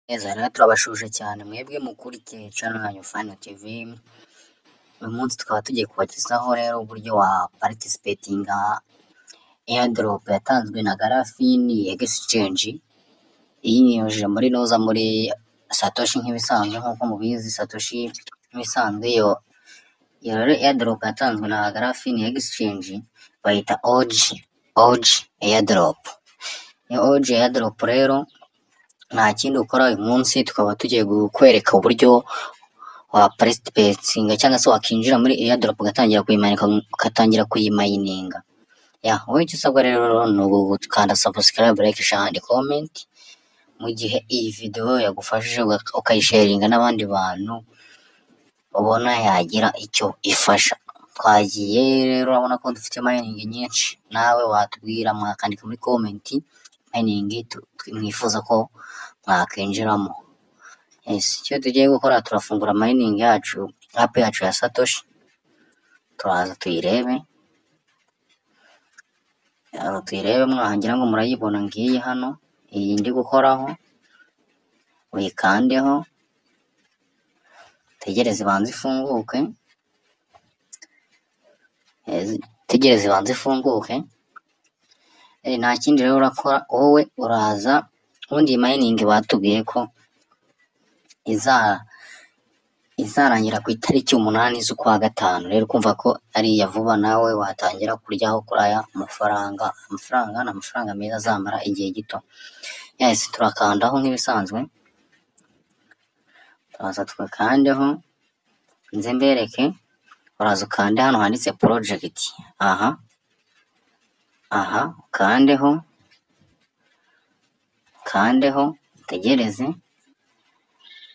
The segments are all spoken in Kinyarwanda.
Neza rero turabashuje cyane mwebwe mukurikiye channel yanyu Fano TV. Uyu munsi tukaba tugiye kubagezaho rero uburyo wa participatinga airdrop yatanzwe na Garafini Exchange. Iyi niyoje muri noza muri Satoshi nk'ibisanzwe nk'uko mubizi Satoshi nk'ibisanzwe yo rero airdrop yatanzwe na Garafini Exchange bayita OG airdrop. Iyo OG airdrop rero nta kindi ukora uyu munsi tukaba tugiye kukwereka uburyo wa participating cyangwa se wakinjira muri airdrop ugatangira kuyimanika ugatangira kuyimayininga. Wowe icyo usabwa rero ni ugukanda subscribe, like, share and comment mu gihe iyi video yagufashije ukayisharinga n'abandi bantu ubona yagira icyo ifasha. Twagiye rero urabona ko dufite mining nyinshi, nawe watubwira mwakandika muri comment mining mwifuza ko mwakinjiramo. Icyo tugiye gukora turafungura mining yacu, app yacu ya Satoshi, turaza tuyirebe mwahangira ngo murayibona ngiyi hano. Iyi ndi gukoraho uyikandeho tegereze ibanze ifunguke, nta kindi rero urakora wowe uraza ubundi mining batubwiye ko izarangira ku itariki 8 z'ukwa gatanu. Rero kumva ko ari ya vuba, nawe watangira kuryaho kuri aya amafaranga ni amafaranga meza azamara igihe gito. Turakandaho nk'ibisanzwe, turaza tugakandeho nze mbereke. Uraza ukande hano handitse project, kandeho tegereze.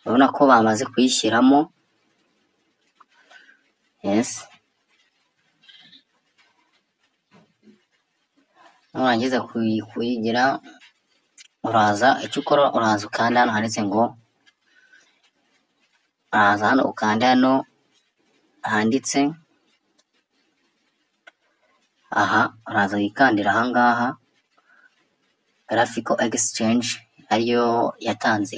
Urabona ko bamaze kuyishyiramo. Nurangiza kuyigira uraza icyo ukora uraza ukanda hano handitse ngo ukanda hano handitse uraza wikandira ahangaha Graphical Exchange ariyo yatanze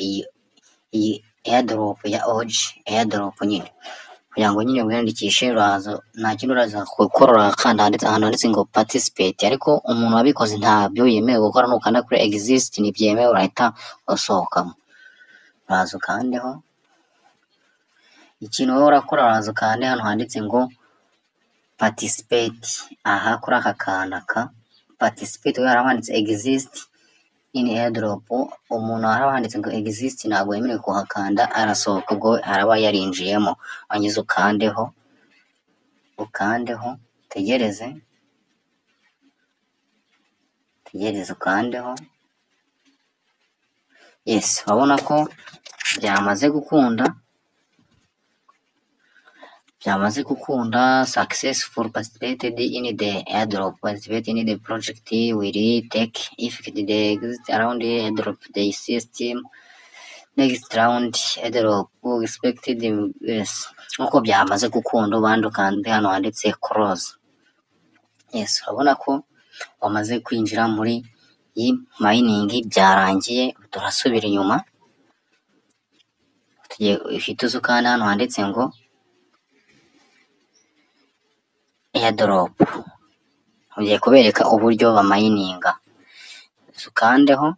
iyi airdrop ya OG airdrop nyine. Kugira ngo nyine wiyandikishe uraza nta kintu uraza gukora, urakanda ahantu handitse ngo participate, ariko umuntu wabikoze ntabyo yemewe gukora. Nukanda kuri exist ntibyemewe, urahita usohokamo. Uraza ukandeho ikintu wowe urakora, uraza ukande hano handitse ngo participate. Kuri aka kanaka participate yarabanditse exist in airdrop, umuntu arahanditse ngo exist ntabwo yemerewe kuhakanda, arasohoka ubwo araba yarinjiyemo. Angize ukandeho tegereze ukandeho. Urabona ko byamaze gukunda successful participated in the airdrop, participate in the project will take effect the exit around the airdrop the system next round airdrop expected. Uko byamaze gukunda ubandi ukande hano handitse close. Urabona ko wamaze kwinjira muri iyi mining, byarangiye. Turasubira inyuma, uhita ukanda hano handitse ngo airdrop. Ugiye kubereka uburyo bamayininga. Ukandeho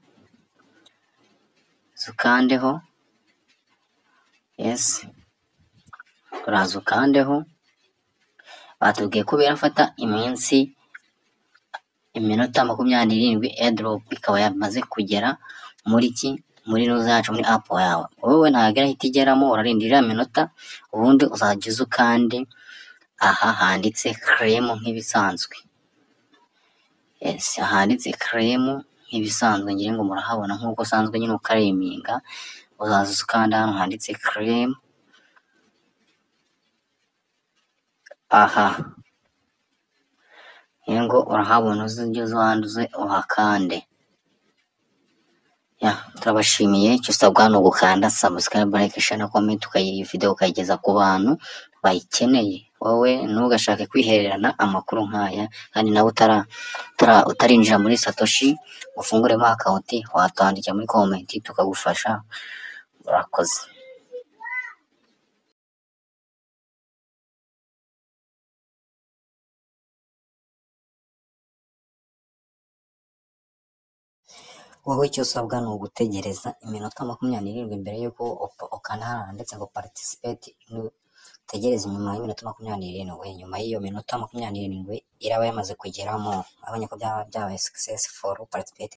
uraza ukandeho. Batubwiye ko birafata iminota 27 airdrop ikaba yamaze kugera muri noza yacu muri app yawe. Wowe ntabwo irahita igeramo, urarindira minota ubundi uzagize ukande handitse claim nk'ibisanzwe. Handitse claim nk'ibisanzwe, ngira ngo murahabona nk'uko usanzwe nyine ukariminga. Uzaza ukanda hano handitse claim. Ngo urahabona uwanduze uhakande. Turabashimiye. Icyo usabwa ni ugukanda subscribe, like, share na comment, iyi video ukayigeza ku bantu bayikeneye. Wowe ntugashake kwihererana amakuru nk'aya, kandi nawe utarinjira muri Satoshi ufunguremo account, watwandikira muri comment tukagufasha urakoze. Wowe icyo usabwa ni ugutegereza iminota 27 mbere y'uko ukanda handitse ngo participate, utegereze nyuma y'iminota 27. Nyuma y'iyo minota 27 iraba yamaze kugeramo, abonye ko byabaye successful participate.